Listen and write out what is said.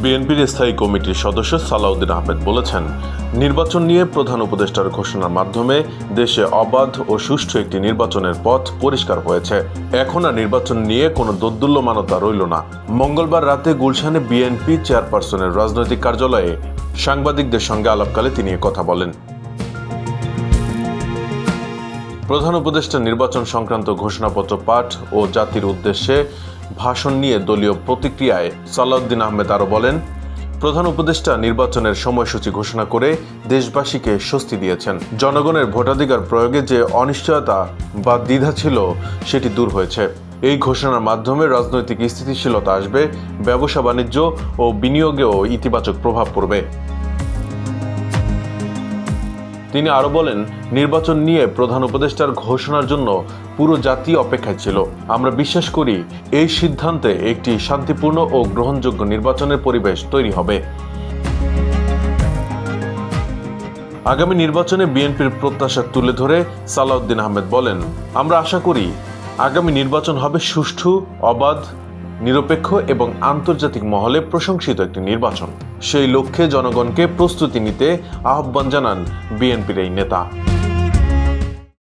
বিএনপির স্থায়ী কমিটির সদস্য সালাউদ্দিন আহমেদ বলেছেন, নির্বাচন নিয়ে প্রধান উপদেষ্টার ঘোষণার মাধ্যমে দেশে অবাধ ও সুষ্ঠু একটি নির্বাচনের পথ পরিষ্কার হয়েছে। এখন আর নির্বাচন নিয়ে কোনো দোদুল্যমানতা রইল না। মঙ্গলবার রাতে গুলশানে বিএনপি চেয়ারপারসনের রাজনৈতিক কার্যালয়ে সাংবাদিকদের সঙ্গে আলাপকালে তিনি কথা বলেন। প্রধান উপদেষ্টা নির্বাচন সংক্রান্ত ঘোষণাপত্র পাঠ ও জাতির উদ্দেশ্যে ভাষণ নিয়ে দলীয় প্রতিক্রিয়ায় সালাউদ্দিন আহমেদ আরও বলেন, প্রধান উপদেষ্টা নির্বাচনের সময়সূচি ঘোষণা করে দেশবাসীকে স্বস্তি দিয়েছেন। জনগণের ভোটাধিকার প্রয়োগে যে অনিশ্চয়তা বা দ্বিধা ছিল সেটি দূর হয়েছে। এই ঘোষণার মাধ্যমে রাজনৈতিক স্থিতিশীলতা আসবে, ব্যবসা বাণিজ্য ও বিনিয়োগেও ইতিবাচক প্রভাব পড়বে। তিনি আরও বলেন, নির্বাচন নিয়ে প্রধান উপদেষ্টার ঘোষণার জন্য পুরো জাতি অপেক্ষায় ছিল। আমরা বিশ্বাস করি এই সিদ্ধান্তে একটি শান্তিপূর্ণ ও গ্রহণযোগ্য নির্বাচনের পরিবেশ তৈরি হবে। আগামী নির্বাচনে বিএনপির প্রত্যাশা তুলে ধরে সালাউদ্দিন আহমেদ বলেন, আমরা আশা করি আগামী নির্বাচন হবে সুষ্ঠু, অবাধ, নিরপেক্ষ এবং আন্তর্জাতিক মহলে প্রশংসিত একটি নির্বাচন। সেই লক্ষ্যে জনগণকে প্রস্তুতি নিতে আহ্বান জানান বিএনপির এই নেতা।